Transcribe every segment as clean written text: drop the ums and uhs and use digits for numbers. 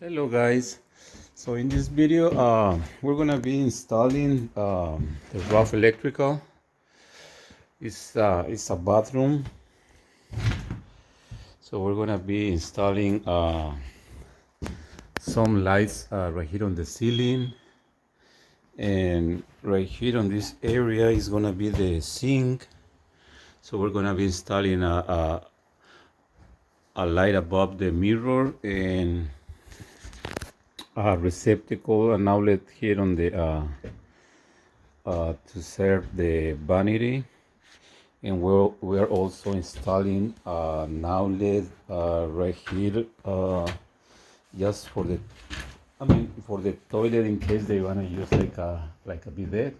Hello guys. So in this video we're gonna be installing the rough electrical. It's a bathroom, so we're gonna be installing some lights right here on the ceiling, and right here on this area is gonna be the sink. So we're gonna be installing a light above the mirror and a receptacle, an outlet here on the to serve the vanity, and we're also installing an outlet right here, just for the for the toilet, in case they want to use like a bidet.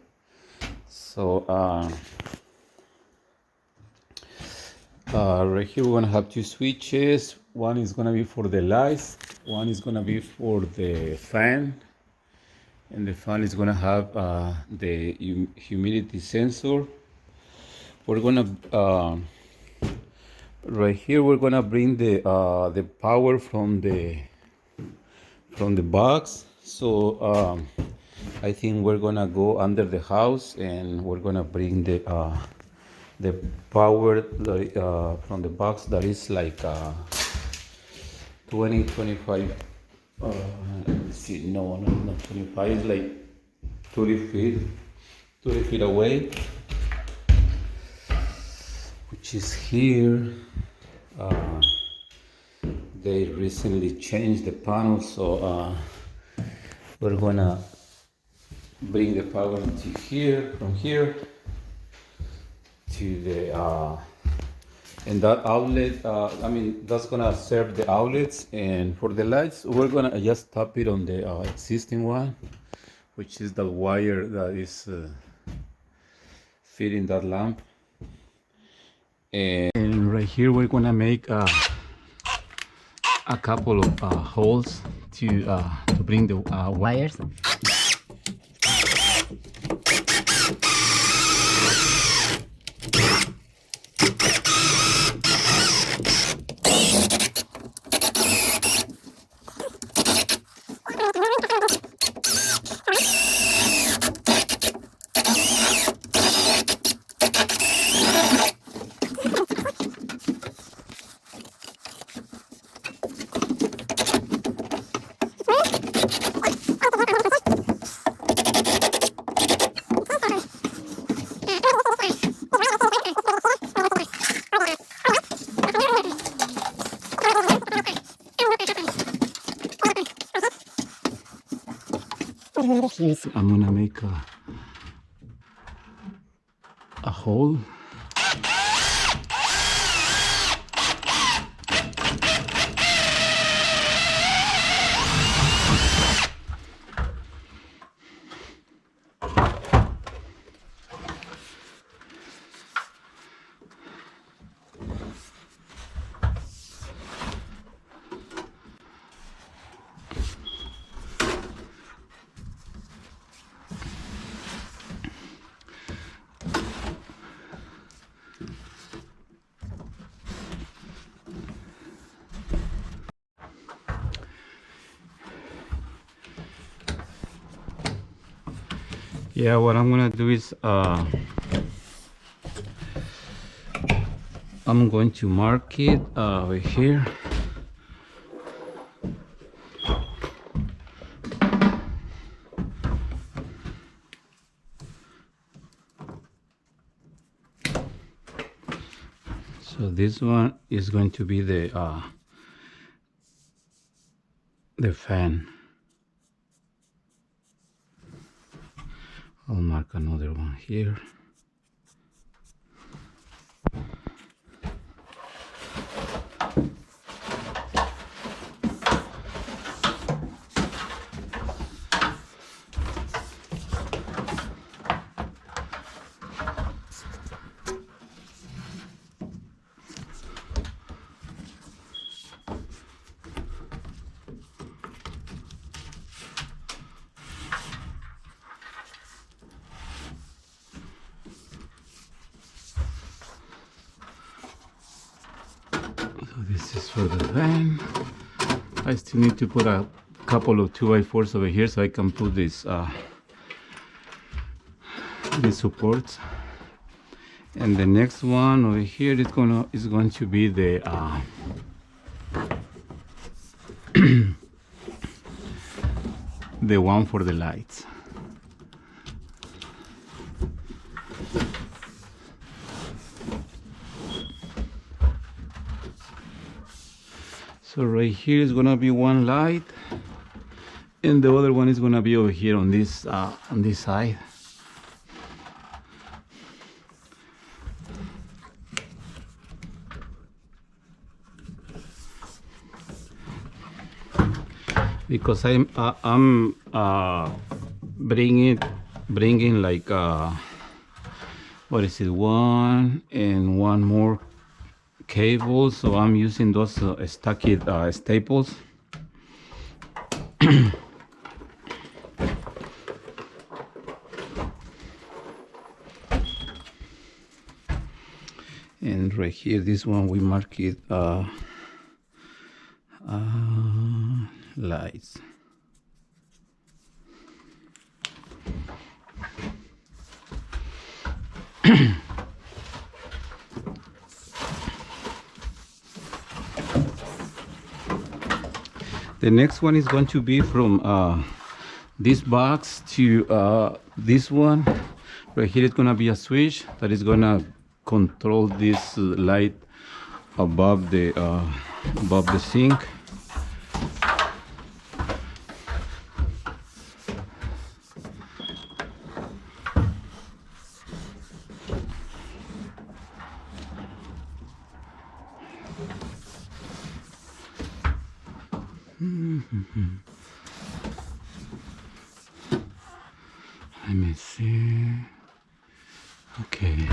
So right here we're gonna have two switches. One is gonna be for the lights, one is gonna be for the fan, and the fan is gonna have the humidity sensor. We're gonna right here we're gonna bring the power from the box. So I think we're gonna go under the house and we're gonna bring the power from the box that is like 25 let's see, no, not 25, it's like 30 feet away, which is here. They recently changed the panel, so we're gonna bring the power to here, from here to the and that outlet, that's gonna serve the outlets. And for the lights, we're gonna just tap it on the existing one, which is the wire that is feeding that lamp. And right here we're gonna make a couple of holes to bring the wires. I'm gonna make a hole. Yeah, what I'm gonna do is I'm going to mark it over here. So this one is going to be the fan. I'll mark another one here. So this is for the fan. I still need to put a couple of 2x4s over here so I can put this these supports. And the next one over here is going to be the the one for the lights. So right here is gonna be one light, and the other one is gonna be over here on this side. Because I'm bringing like what is it, one and one more cable, so I'm using those stacked staples. And right here, this one we mark it lights. The next one is going to be from this box to this one. Right here is going to be a switch that is going to control this light above the sink. Let me see. Okay.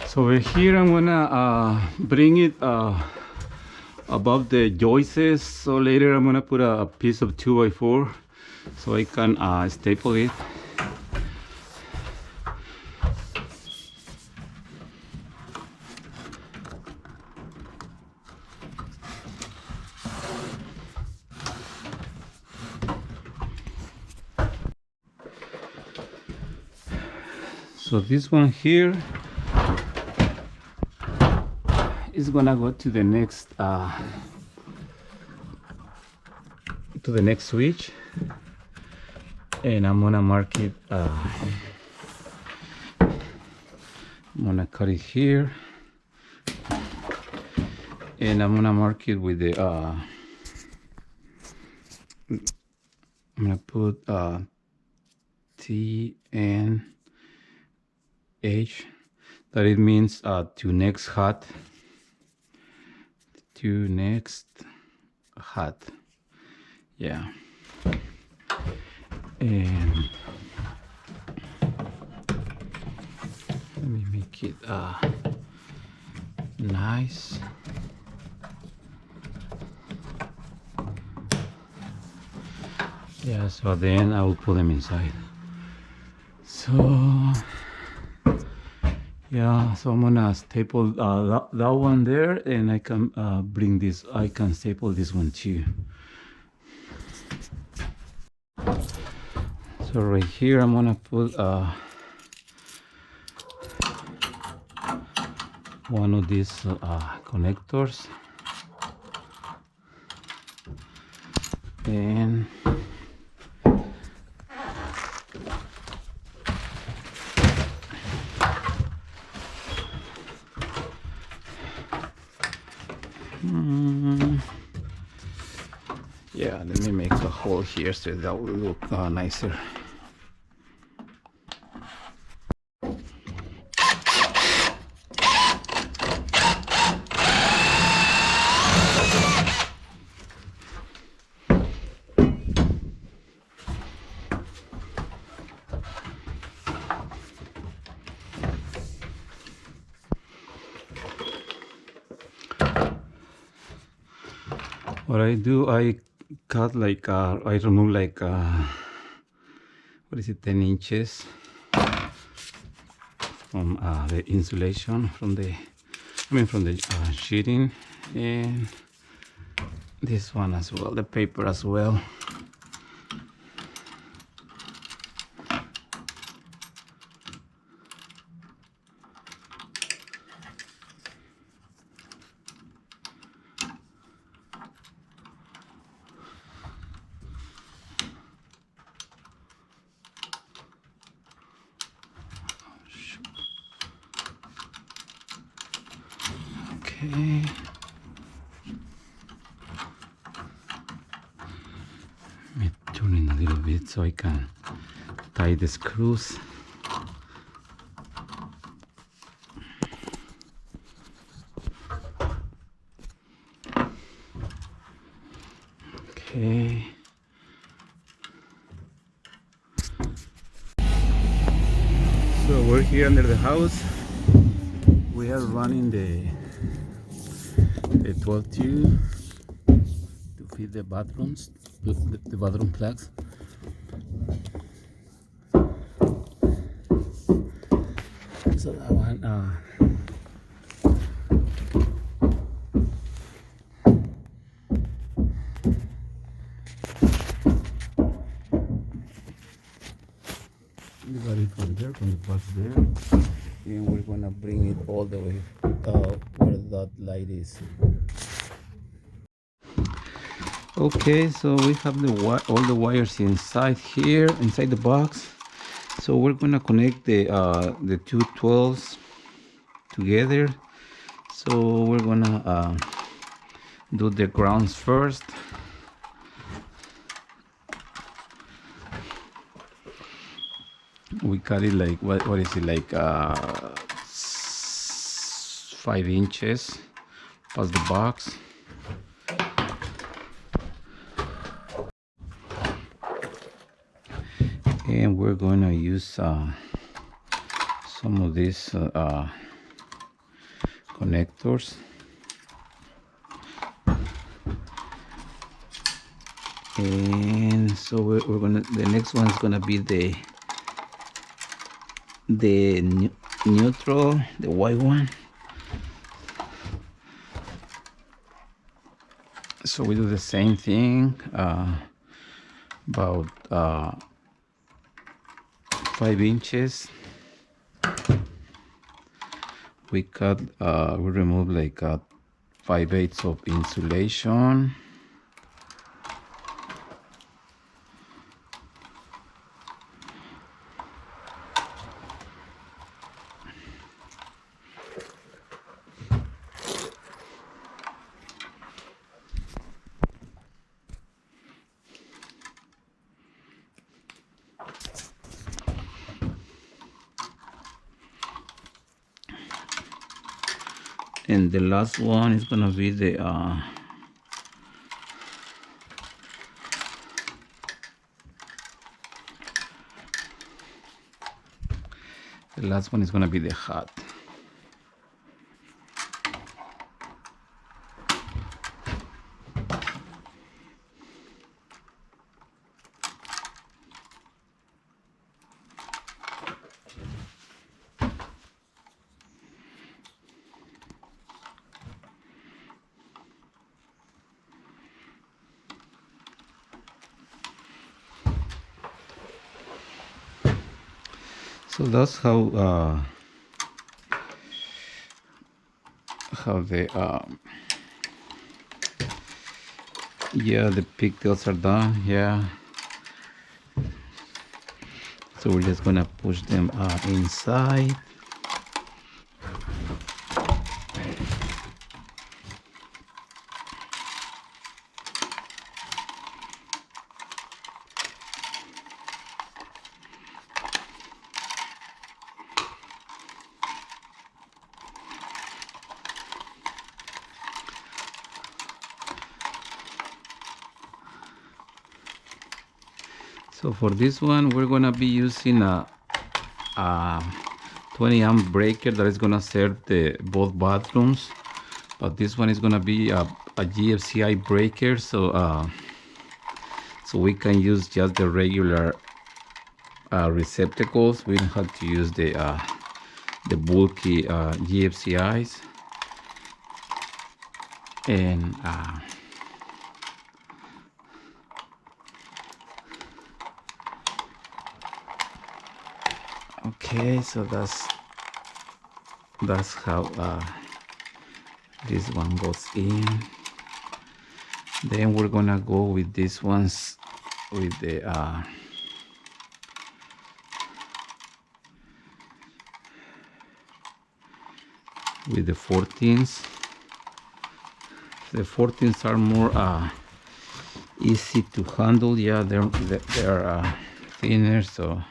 So over here I'm gonna bring it above the joists, so later I'm gonna put a piece of 2x4 so I can staple it. So this one here is gonna go to the next switch, and I'm gonna mark it. I'm gonna cut it here, and I'm gonna mark it with the I'm gonna put T N H, that it means to next hot. To next hot, yeah. And let me make it nice. Yeah, so then I will put them inside. So yeah, so I'm gonna staple that one there, and I can bring this, I can staple this one too. So right here I'm gonna put one of these connectors, and Yeah, let me make a hole here so that will look nicer. What I do, I cut like, I remove like, what is it, 10 inches from the insulation from the, from the sheeting, and this one as well, the paper as well. Okay. Let me turn in a little bit so I can tie the screws. Okay. So we're here under the house. We are running the 12 tube to feed the bathrooms, the bathroom plugs. So that one, we got it from there, from the box there, and we're gonna bring it all the way where that light is. Okay, so we have all the wires inside here, inside the box. So we're gonna connect the two 12s together. So we're gonna do the grounds first. We cut it like, what is it, like 5 inches past the box. And we're going to use some of these connectors. And so we're gonna, the next one is gonna be the neutral, the white one. So we do the same thing, about 5 inches. We cut, we remove like 5/8 of insulation. And the last one is gonna be the last one is gonna be the hat. So that's how the yeah, the pigtails are done. Yeah, so we're just gonna push them inside. So for this one, we're gonna be using a 20 amp breaker that is gonna serve the both bathrooms, but this one is gonna be a GFCI breaker, so we can use just the regular receptacles. We don't have to use the bulky GFCIs. And okay, so that's how this one goes in. Then we're gonna go with these ones with the with the 14s. The 14s are more easy to handle. Yeah, they're thinner, so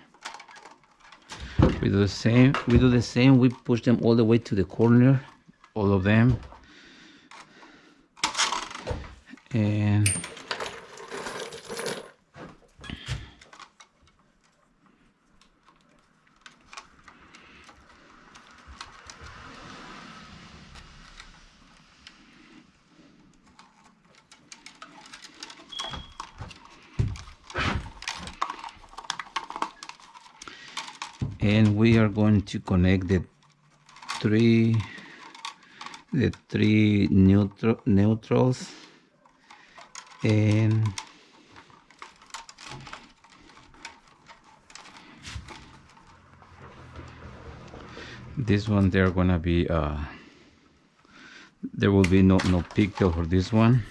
we do the same. We push them all the way to the corner, all of them, and we are going to connect the three neutrals, and this one they're gonna be there will be no pigtail for this one.